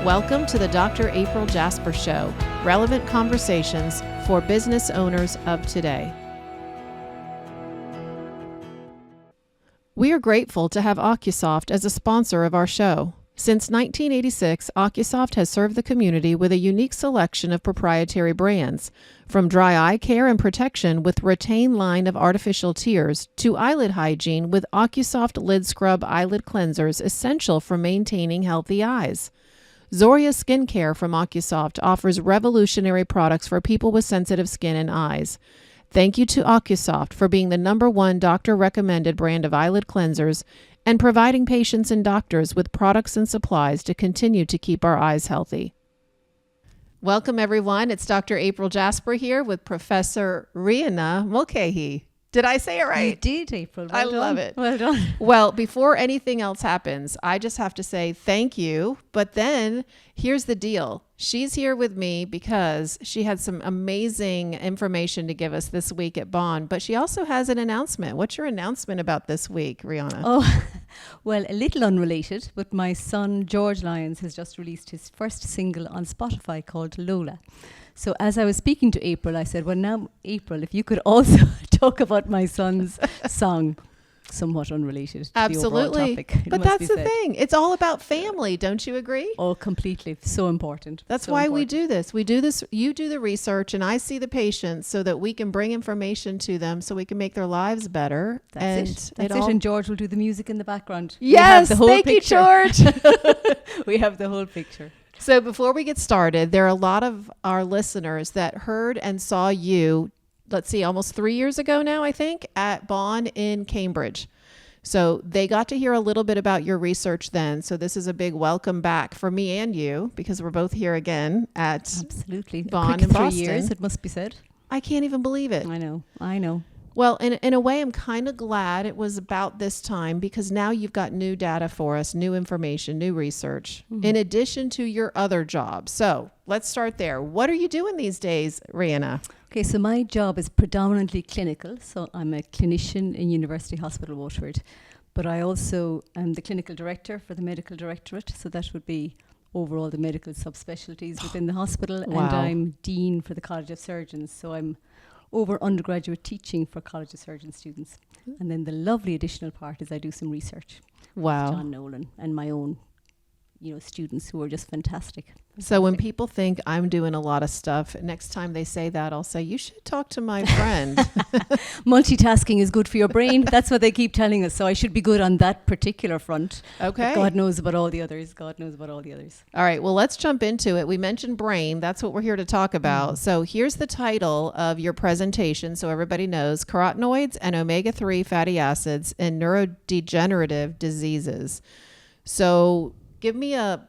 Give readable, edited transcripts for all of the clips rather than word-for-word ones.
Welcome to the Dr. April Jasper Show, relevant conversations for business owners of today. We are grateful to have Ocusoft as a sponsor of our show. Since 1986, Ocusoft has served the community with a unique selection of proprietary brands, from dry eye care and protection with Retain line of artificial tears to eyelid hygiene with Ocusoft Lid Scrub eyelid cleansers essential for maintaining healthy eyes. Zoria Skincare from Ocusoft offers revolutionary products for people with sensitive skin and eyes. Thank you to Ocusoft for being the #1 doctor-recommended brand of eyelid cleansers and providing patients and doctors with products and supplies to continue to keep our eyes healthy. Welcome, everyone. It's Dr. April Jasper here with Professor Riona Mulcahy. Did I say it right? You did, April. I love it. Well done. Well, before anything else happens, I just have to say thank you. But then here's the deal. She's here with me because she had some amazing information to give us this week at Bond, but she also has an announcement. What's your announcement about this week, Riona? Oh, well, a little unrelated, but my son, George Lyons, has just released his first single on Spotify called Lola. So as I was speaking to April, I said, well, now, April, if you could also talk about my son's song, somewhat unrelated to the overall topic. But that's the thing. It's all about family. Don't you agree? Oh, completely. So important. That's so why important. we do this. We do this. You do the research and I see the patients so that we can bring information to them so we can make their lives better. That's it. And George will do the music in the background. Yes. Thank you, George. We have the whole picture. So before we get started, there are a lot of our listeners that heard and saw you, let's see, almost 3 years ago now, I think, at Bond in Cambridge. So they got to hear a little bit about your research then. So this is a big welcome back for me and you, because we're both here again at Absolutely. Bond in Boston. 3 years, it must be said. I can't even believe it. I know. Well, in a way, I'm kind of glad it was about this time because now you've got new data for us, new information, new research, in addition to your other jobs. So let's start there. What are you doing these days, Riona? Okay, so my job is predominantly clinical. So I'm a clinician in University Hospital Waterford, but I also am the clinical director for the medical directorate. So that would be overall the medical subspecialties within the hospital. Wow. And I'm dean for the College of Surgeons. So I'm over undergraduate teaching for College of Surgeons students. And then the lovely additional part is I do some research. Wow. With John Nolan and my own, students who are just fantastic. So when people think I'm doing a lot of stuff, next time they say that, I'll say, you should talk to my friend. Multitasking is good for your brain. That's what they keep telling us. So I should be good on that particular front. Okay. But God knows about all the others. All right. Well, let's jump into it. We mentioned brain. That's what we're here to talk about. So here's the title of your presentation so everybody knows: Carotenoids and Omega-3 Fatty Acids in Neurodegenerative Diseases. So give me a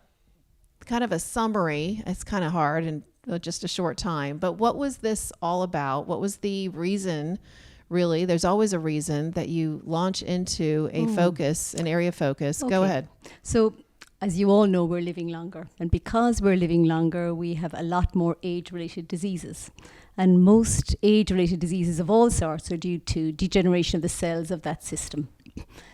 kind of a summary. It's kind of hard in just a short time, but what was this all about? What was the reason, really? There's always a reason that you launch into a focus, an area of focus. Okay. Go ahead. So as you all know, we're living longer. And because we're living longer, we have a lot more age-related diseases. And most age-related diseases of all sorts are due to degeneration of the cells of that system.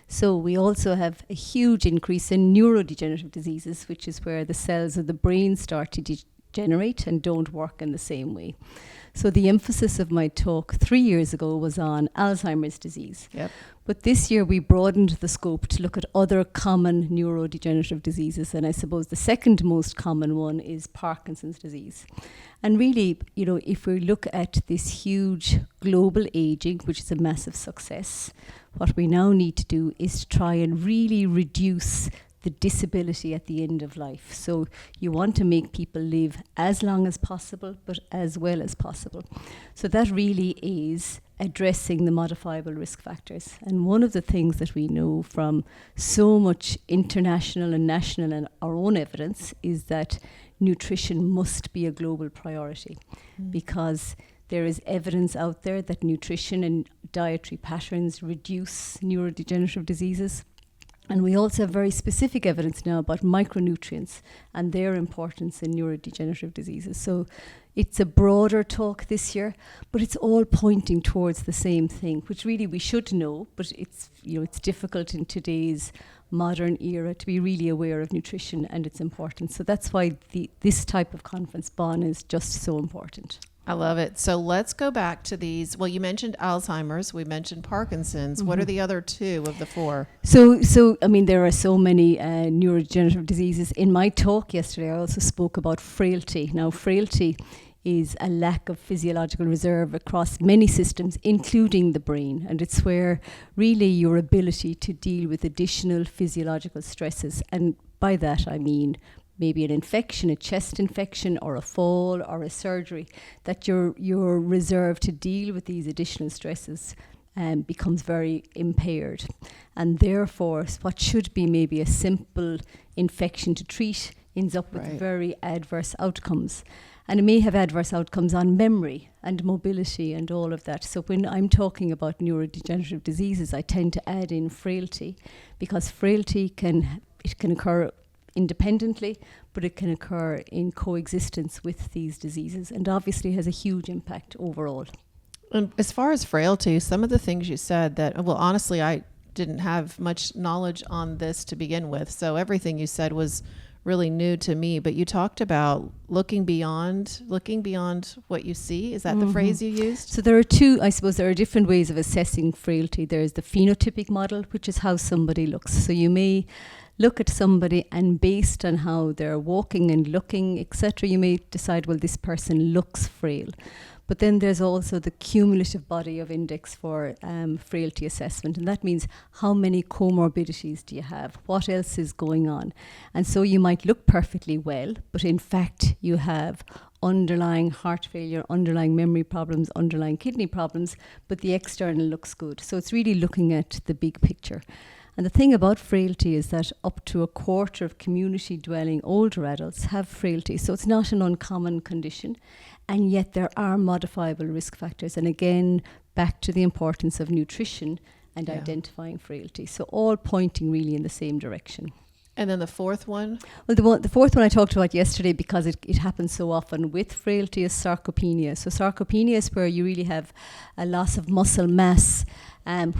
So we also have a huge increase in neurodegenerative diseases, which is where the cells of the brain start to degenerate and don't work in the same way. So the emphasis of my talk 3 years ago was on Alzheimer's disease. Yep. But this year we broadened the scope to look at other common neurodegenerative diseases. And I suppose the second most common one is Parkinson's disease. And really, if we look at this huge global aging, which is a massive success, what we now need to do is to try and really reduce the disability at the end of life. So you want to make people live as long as possible, but as well as possible. So that really is addressing the modifiable risk factors. And one of the things that we know from so much international and national and our own evidence is that nutrition must be a global priority because there is evidence out there that nutrition and dietary patterns reduce neurodegenerative diseases. And we also have very specific evidence now about micronutrients and their importance in neurodegenerative diseases. So it's a broader talk this year, but it's all pointing towards the same thing, which really we should know, but it's difficult in today's modern era to be really aware of nutrition and its importance. So that's why this type of conference, BON, is just so important. I love it. So let's go back to these. Well, you mentioned Alzheimer's. We mentioned Parkinson's. What are the other two of the four? So I mean, there are so many neurodegenerative diseases. In my talk yesterday, I also spoke about frailty. Now, frailty is a lack of physiological reserve across many systems, including the brain. And it's where really your ability to deal with additional physiological stresses, and by that I mean maybe an infection, a chest infection, or a fall, or a surgery, that your reserve to deal with these additional stresses becomes very impaired. And therefore, what should be maybe a simple infection to treat ends up with very adverse outcomes. And it may have adverse outcomes on memory and mobility and all of that. So when I'm talking about neurodegenerative diseases, I tend to add in frailty, because frailty can occur independently, but it can occur in coexistence with these diseases, and obviously has a huge impact overall. And as far as frailty, some of the things you said that, well, honestly, I didn't have much knowledge on this to begin with. So everything you said was really new to me, but you talked about looking beyond what you see. Is that the phrase you used? So there are different ways of assessing frailty. There's the phenotypic model, which is how somebody looks. So you may look at somebody, and based on how they're walking and looking, etc., you may decide, well, this person looks frail. But then there's also the cumulative body of index for frailty assessment. And that means how many comorbidities do you have? What else is going on? And so you might look perfectly well, but in fact you have underlying heart failure, underlying memory problems, underlying kidney problems, but the external looks good. So it's really looking at the big picture. And the thing about frailty is that up to a quarter of community-dwelling older adults have frailty. So it's not an uncommon condition. And yet there are modifiable risk factors. And again, back to the importance of nutrition and identifying frailty. So all pointing really in the same direction. And then the fourth one? Well, the fourth one I talked about yesterday, because it happens so often with frailty, is sarcopenia. So sarcopenia is where you really have a loss of muscle mass,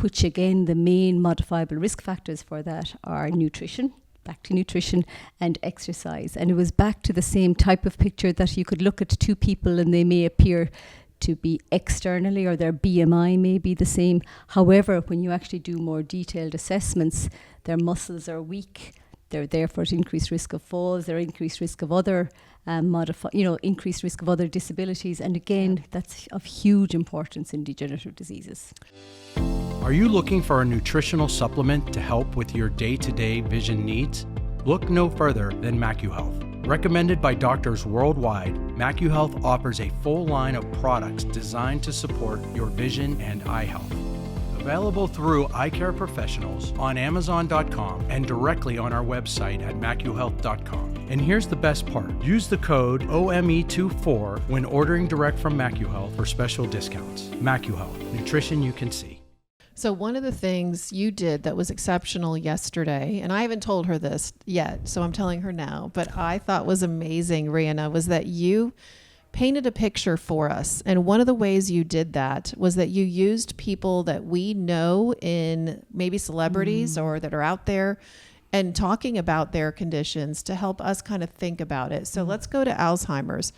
which again, the main modifiable risk factors for that are nutrition, back to nutrition, and exercise. And it was back to the same type of picture that you could look at two people and they may appear to be externally, or their BMI may be the same. However, when you actually do more detailed assessments, their muscles are weak. They're therefore at increased risk of falls. They're increased risk of other increased risk of other disabilities. And again, that's of huge importance in degenerative diseases. Are you looking for a nutritional supplement to help with your day-to-day vision needs? Look no further than MacuHealth. Recommended by doctors worldwide, MacuHealth offers a full line of products designed to support your vision and eye health. Available through eye care professionals on Amazon.com and directly on our website at MacuHealth.com. And here's the best part. Use the code OME24 when ordering direct from MacuHealth for special discounts. MacuHealth, nutrition you can see. So one of the things you did that was exceptional yesterday, and I haven't told her this yet, so I'm telling her now, but I thought was amazing, Riona, was that you painted a picture for us. And one of the ways you did that was that you used people that we know, in maybe celebrities or that are out there, and talking about their conditions to help us kind of think about it. So let's go to Alzheimer's.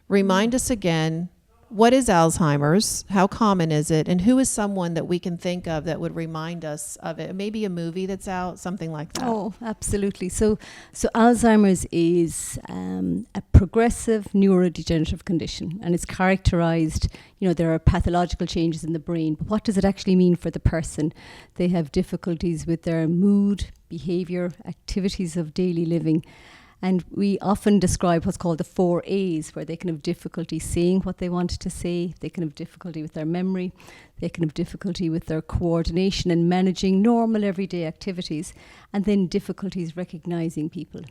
Remind us again, what is Alzheimer's? How common is it? And who is someone that we can think of that would remind us of it? Maybe a movie that's out, something like that. Oh, absolutely. So Alzheimer's is a progressive neurodegenerative condition, and it's characterized, there are pathological changes in the brain, but what does it actually mean for the person? They have difficulties with their mood, behavior, activities of daily living. And we often describe what's called the 4 A's, where they can have difficulty saying what they want to say, they can have difficulty with their memory, they can have difficulty with their coordination and managing normal everyday activities, and then difficulties recognizing people.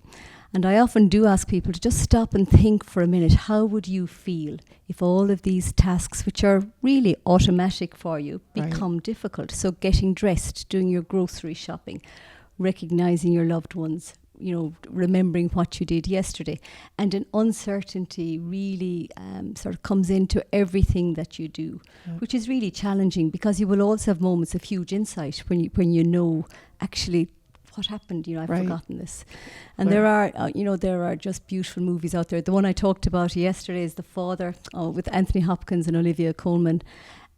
And I often do ask people to just stop and think for a minute, how would you feel if all of these tasks, which are really automatic for you, become difficult? So getting dressed, doing your grocery shopping, recognizing your loved ones, remembering what you did yesterday. And an uncertainty really sort of comes into everything that you do, which is really challenging, because you will also have moments of huge insight when you know actually what happened? I've Right. forgotten this. And Right. there are just beautiful movies out there. The one I talked about yesterday is The Father, with Anthony Hopkins and Olivia Colman.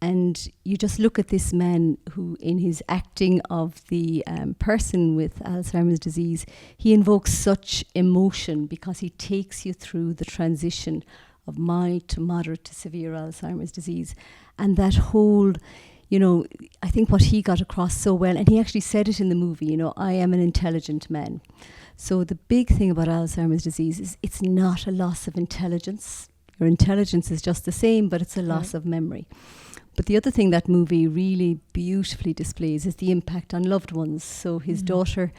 And you just look at this man who, in his acting of the person with Alzheimer's disease, he invokes such emotion because he takes you through the transition of mild to moderate to severe Alzheimer's disease. And that whole, I think what he got across so well, and he actually said it in the movie, I am an intelligent man. So the big thing about Alzheimer's disease is it's not a loss of intelligence. Your intelligence is just the same, but it's a loss of memory. But the other thing that movie really beautifully displays is the impact on loved ones. So his daughter,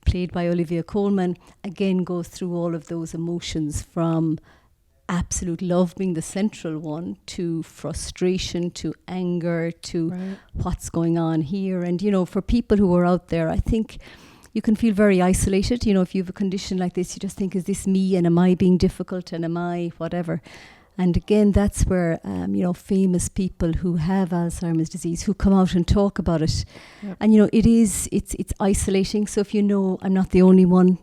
played by Olivia Colman, again goes through all of those emotions, from absolute love being the central one, to frustration, to anger, to what's going on here. And, for people who are out there, I think you can feel very isolated. If you have a condition like this, you just think, is this me? And am I being difficult? And am I whatever? And again, that's where, famous people who have Alzheimer's disease, who come out and talk about it. Yep. And, it's isolating. So if I'm not the only one.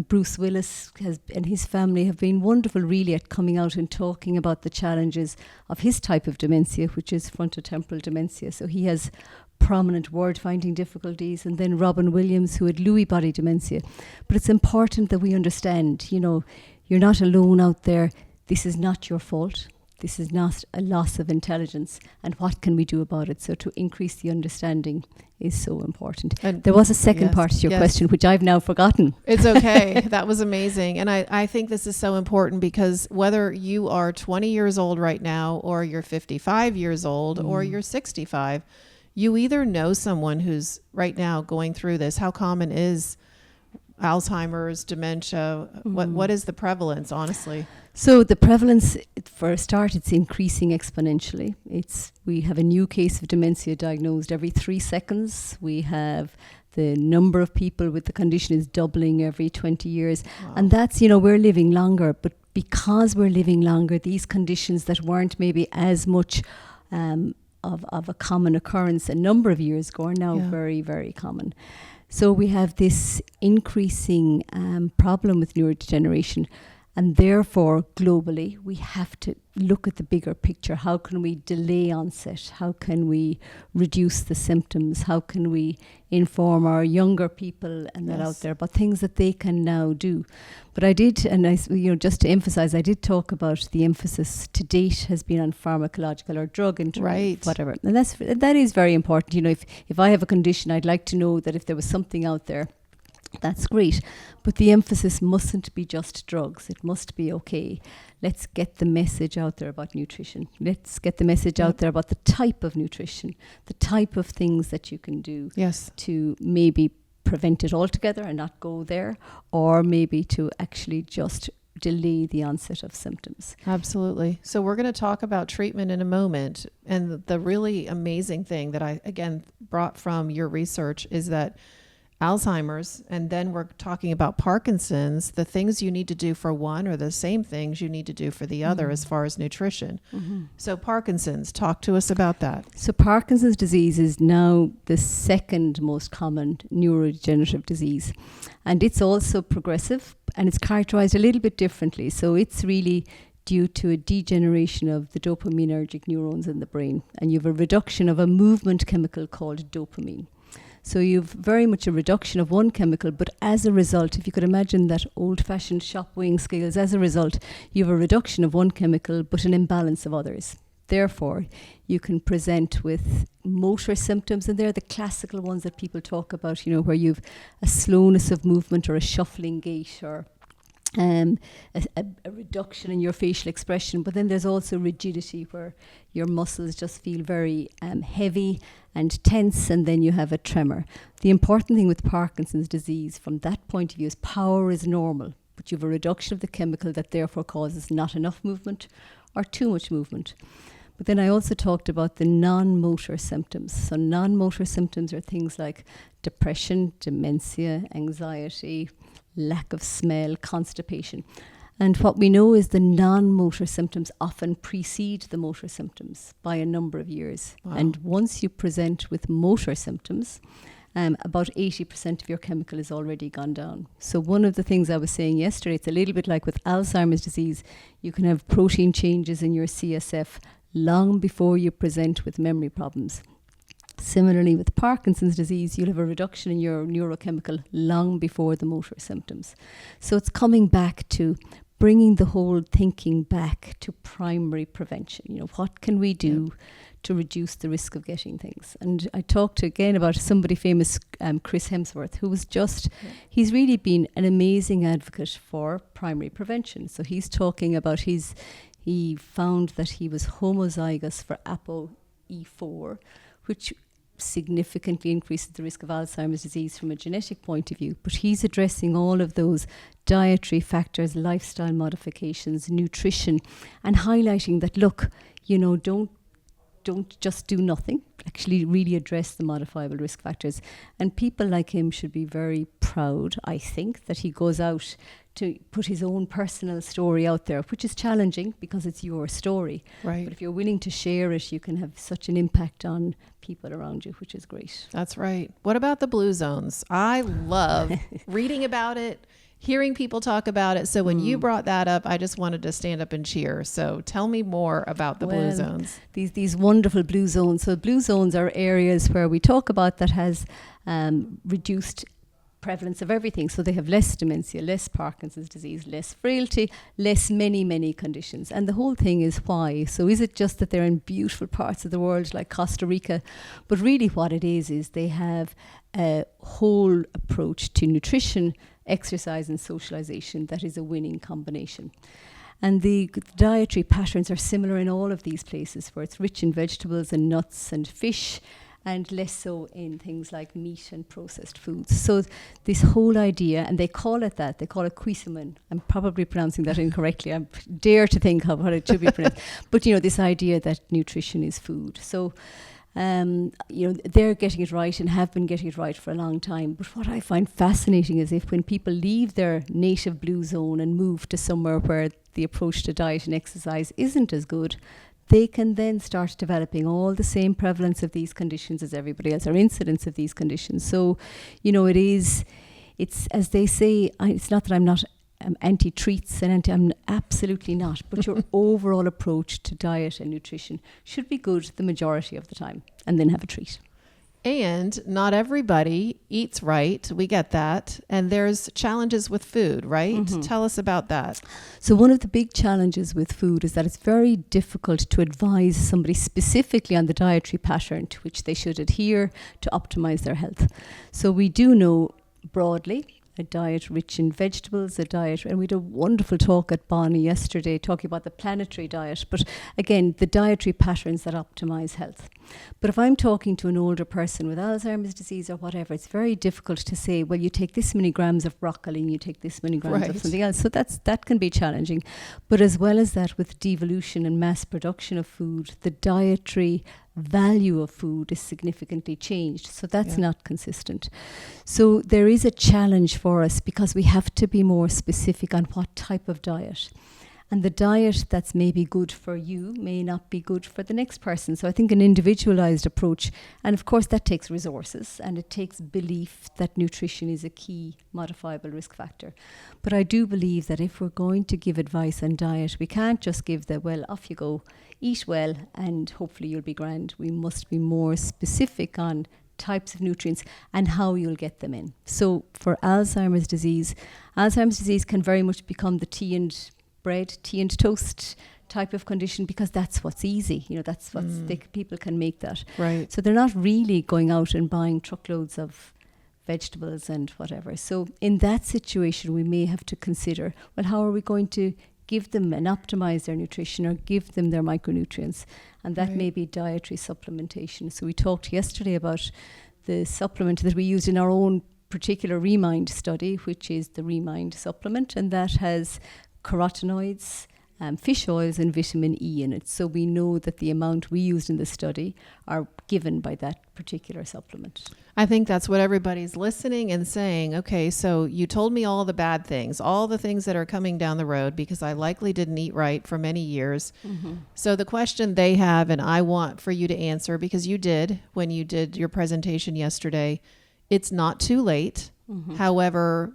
Bruce Willis and his family have been wonderful, really, at coming out and talking about the challenges of his type of dementia, which is frontotemporal dementia. So he has prominent word-finding difficulties. And then Robin Williams, who had Lewy body dementia. But it's important that we understand, you're not alone out there. This is not your fault. This is not a loss of intelligence. And what can we do about it? So to increase the understanding is so important. And there was a second part to your question, which I've now forgotten. It's okay. That was amazing. And I think this is so important, because whether you are 20 years old right now, or you're 55 years old, or you're 65, you either know someone who's right now going through this. How common is Alzheimer's, dementia? What is the prevalence, honestly? So the prevalence, for a start, it's increasing exponentially. We have a new case of dementia diagnosed every 3 seconds. We have the number of people with the condition is doubling every 20 years. Wow. And that's, we're living longer. But because we're living longer, these conditions that weren't maybe as much of a common occurrence a number of years ago are now very, very common. So we have this increasing problem with neurodegeneration, and therefore globally we have to look at the bigger picture. How can we delay onset? How can we reduce the symptoms? How can we inform our younger people and that out there about things that they can now do? But I did, and just to emphasize, I did talk about the emphasis to date has been on pharmacological or drug whatever, and that is very important. If I have a condition, I'd like to know that if there was something out there, that's great. But the emphasis mustn't be just drugs. It must be, okay, let's get the message out there about nutrition. Let's get the message out there about the type of nutrition, the type of things that you can do to maybe prevent it altogether and not go there, or maybe to actually just delay the onset of symptoms. Absolutely. So we're going to talk about treatment in a moment. And the really amazing thing that I, again, brought from your research is that Alzheimer's, and then we're talking about Parkinson's, the things you need to do for one are the same things you need to do for the other as far as nutrition. So Parkinson's, talk to us about that. So Parkinson's disease is now the second most common neurodegenerative disease. And it's also progressive, and it's characterized a little bit differently. So it's really due to a degeneration of the dopaminergic neurons in the brain. And you have a reduction of a movement chemical called dopamine. So you've very much a reduction of one chemical, but as a result, if you could imagine that old-fashioned shop weighing scales, as a result, you have a reduction of one chemical, but an imbalance of others. Therefore, you can present with motor symptoms, and they're the classical ones that people talk about, where you've a slowness of movement or a shuffling gait, or a reduction in your facial expression. But then there's also rigidity, where your muscles just feel very heavy and tense, and then you have a tremor. The important thing with Parkinson's disease from that point of view is power is normal, but you have a reduction of the chemical that therefore causes not enough movement or too much movement. But then I also talked about the non-motor symptoms. So non-motor symptoms are things like depression, dementia, anxiety, lack of smell, constipation. And what we know is the non-motor symptoms often precede the motor symptoms by a number of years. Wow. And once you present with motor symptoms, about 80% of your chemical is already gone down. So one of the things I was saying yesterday, it's a little bit like with Alzheimer's disease, you can have protein changes in your CSF long before you present with memory problems. Similarly, with Parkinson's disease, you'll have a reduction in your neurochemical long before the motor symptoms. So it's coming back to bringing the whole thinking back to primary prevention. You know, what can we do to reduce the risk of getting things? And I talked again about somebody famous, Chris Hemsworth, who was he's really been an amazing advocate for primary prevention. So he's talking about he found that he was homozygous for ApoE4, which significantly increases the risk of Alzheimer's disease from a genetic point of view. But he's addressing all of those dietary factors, lifestyle modifications, nutrition, and highlighting that, look, you know, don't just do nothing. Actually really address the modifiable risk factors. And people like him should be very proud, I think, that he goes out to put his own personal story out there, which is challenging because it's your story. Right. But if you're willing to share it, you can have such an impact on people around you, which is great. That's right. What about the blue zones? I love reading about it, hearing people talk about it. So when you brought that up, I just wanted to stand up and cheer. So tell me more about the blue zones. These wonderful blue zones. So blue zones are areas where we talk about that has reduced prevalence of everything. So they have less dementia, less Parkinson's disease, less frailty, less many conditions. And the whole thing is why. So is it just that they're in beautiful parts of the world like Costa Rica? But really what it is they have a whole approach to nutrition, exercise and socialization that is a winning combination. And the dietary patterns are similar in all of these places, where it's rich in vegetables and nuts and fish, and less so in things like meat and processed foods. So this whole idea, and they call it cuisinmin. I'm probably pronouncing that incorrectly. I dare to think of what it should be pronounced. But, you know, this idea that nutrition is food. So, you know, they're getting it right and have been getting it right for a long time. But what I find fascinating is when people leave their native blue zone and move to somewhere where the approach to diet and exercise isn't as good, they can then start developing all the same prevalence of these conditions as everybody else, or incidence of these conditions. So, you know, it's as they say, it's not that I'm not anti-treats and I'm absolutely not, but your overall approach to diet and nutrition should be good the majority of the time, and then have a treat. And not everybody eats right. We get that. And there's challenges with food, right? Mm-hmm. Tell us about that. So one of the big challenges with food is that it's very difficult to advise somebody specifically on the dietary pattern to which they should adhere to optimize their health. So we do know broadly a diet rich in vegetables, and we had a wonderful talk at Bonnie yesterday talking about the planetary diet, but again, the dietary patterns that optimize health. But if I'm talking to an older person with Alzheimer's disease or whatever, it's very difficult to say, well, you take this many grams of broccoli and you take this many grams of something else. So that can be challenging. But as well as that, with devolution and mass production of food, the dietary value of food is significantly changed. So that's not consistent. So there is a challenge for us because we have to be more specific on what type of diet. And the diet that's maybe good for you may not be good for the next person. So I think an individualized approach, and of course that takes resources and it takes belief that nutrition is a key modifiable risk factor. But I do believe that if we're going to give advice on diet, we can't just give the, well, off you go, eat well and hopefully you'll be grand. We must be more specific on types of nutrients and how you'll get them in. So for Alzheimer's disease can very much become the tea and bread, tea and toast type of condition because that's what's easy. You know, that's what people can make that. Right. So they're not really going out and buying truckloads of vegetables and whatever. So in that situation, we may have to consider, well, how are we going to give them and optimize their nutrition or give them their micronutrients? And that may be dietary supplementation. So we talked yesterday about the supplement that we used in our own particular Remind study, which is the Remind supplement, and that has carotenoids, fish oils and vitamin E in it. So we know that the amount we used in the study are given by that particular supplement. I think that's what everybody's listening and saying, okay, so you told me all the bad things, all the things that are coming down the road because I likely didn't eat right for many years. Mm-hmm. So the question they have, and I want for you to answer because you did when you did your presentation yesterday, It's not too late. However,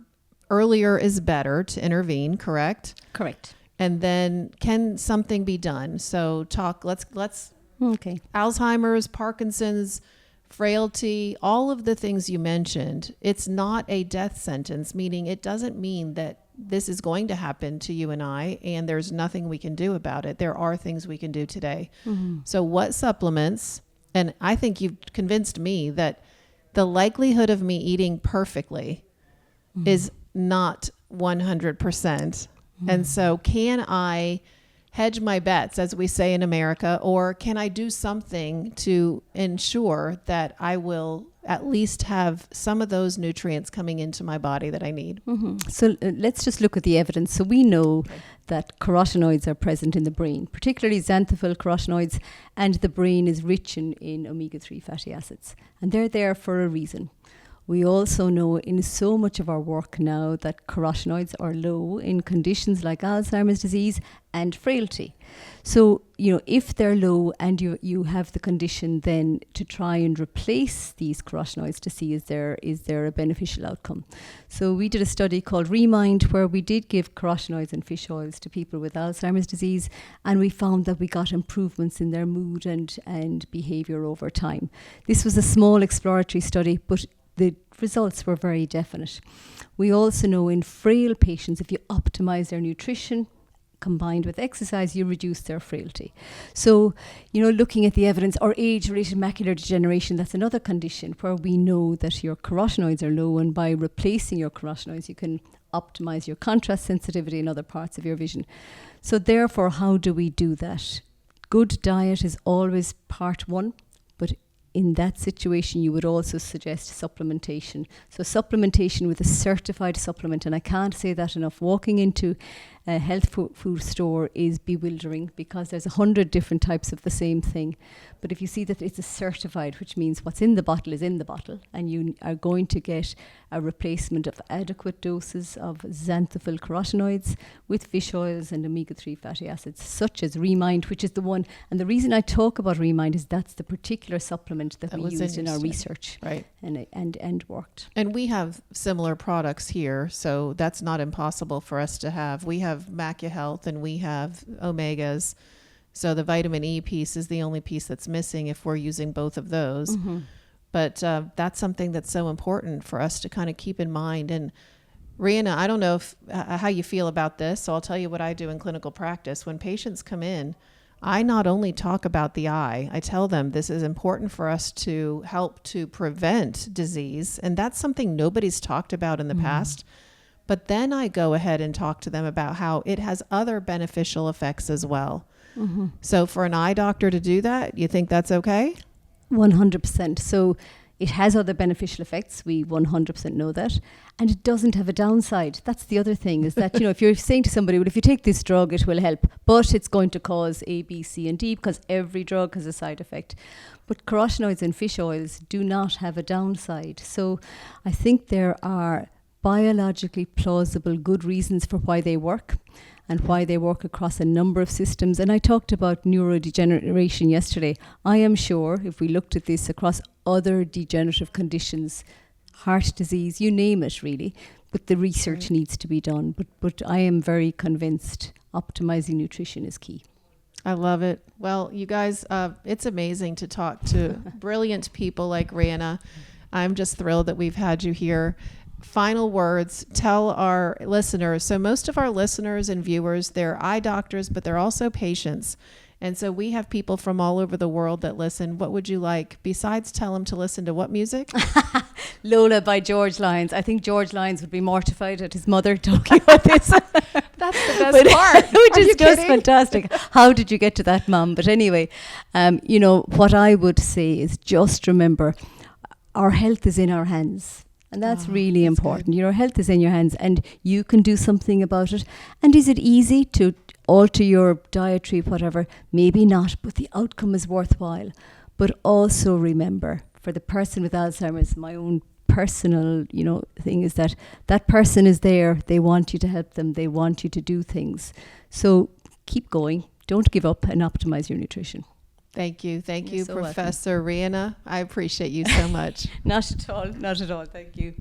earlier is better to intervene, correct? Correct. And then can something be done? So let's Okay. Alzheimer's, Parkinson's, frailty, all of the things you mentioned, it's not a death sentence, meaning it doesn't mean that this is going to happen to you and I, and there's nothing we can do about it. There are things we can do today. So what supplements, and I think you've convinced me that the likelihood of me eating perfectly is not 100%. And so can I hedge my bets, as we say in America, or can I do something to ensure that I will at least have some of those nutrients coming into my body that I need? So let's just look at the evidence. So we know that carotenoids are present in the brain, particularly xanthophyll carotenoids, and the brain is rich in omega-3 fatty acids. And they're there for a reason. We also know in so much of our work now that carotenoids are low in conditions like Alzheimer's disease and frailty. So, if they're low and you have the condition, then to try and replace these carotenoids to see is there a beneficial outcome. So we did a study called Remind, where we did give carotenoids and fish oils to people with Alzheimer's disease, and we found that we got improvements in their mood and behavior over time. This was a small exploratory study, but the results were very definite. We also know in frail patients, if you optimize their nutrition combined with exercise, you reduce their frailty. So, looking at the evidence, or age-related macular degeneration, that's another condition where we know that your carotenoids are low, and by replacing your carotenoids, you can optimize your contrast sensitivity in other parts of your vision. So therefore, how do we do that? Good diet is always part one, but in that situation, you would also suggest supplementation. So supplementation with a certified supplement, and I can't say that enough. Walking into a health food store is bewildering because there's 100 different types of the same thing. But if you see that it's a certified, which means what's in the bottle is in the bottle, and you are going to get a replacement of adequate doses of xanthophyll carotenoids with fish oils and omega-3 fatty acids, such as Remind, which is the one. And the reason I talk about Remind is that's the particular supplement that we used in our research, right? And worked. And we have similar products here, so that's not impossible for us to have. We have MacuHealth and we have omegas. So the vitamin E piece is the only piece that's missing if we're using both of those. But that's something that's so important for us to kind of keep in mind. And Riona, I don't know how you feel about this, so I'll tell you what I do in clinical practice. When patients come in, I not only talk about the eye, I tell them this is important for us to help to prevent disease. And that's something nobody's talked about in the past. But then I go ahead and talk to them about how it has other beneficial effects as well. So for an eye doctor to do that, you think that's okay? 100%. So it has other beneficial effects. We 100% know that. And it doesn't have a downside. That's the other thing, is that, if you're saying to somebody, well, if you take this drug, it will help, but it's going to cause A, B, C, and D, because every drug has a side effect. But carotenoids and fish oils do not have a downside. So I think there are biologically plausible good reasons for why they work, and why they work across a number of systems. And I talked about neurodegeneration yesterday. I am sure if we looked at this across other degenerative conditions, heart disease, you name it really, but the research needs to be done. But I am very convinced optimizing nutrition is key. I love it. Well, you guys, it's amazing to talk to brilliant people like Riona. I'm just thrilled that we've had you here. Final words, tell our listeners. So most of our listeners and viewers, they're eye doctors, but they're also patients. And so we have people from all over the world that listen. What would you like? Besides tell them to listen to what music? Lola by George Lyons. I think George Lyons would be mortified at his mother talking about this. That's the best part. Which is just fantastic. How did you get to that, Mum? But anyway, what I would say is just remember, our health is in our hands. And that's really important. Good. Your health is in your hands and you can do something about it. And is it easy to alter your dietary, whatever? Maybe not, but the outcome is worthwhile. But also remember, for the person with Alzheimer's, my own personal, thing is that person is there. They want you to help them. They want you to do things. So keep going. Don't give up and optimize your nutrition. Thank you. Thank You're you, so welcome. Professor Riona. I appreciate you so much. Not at all. Thank you.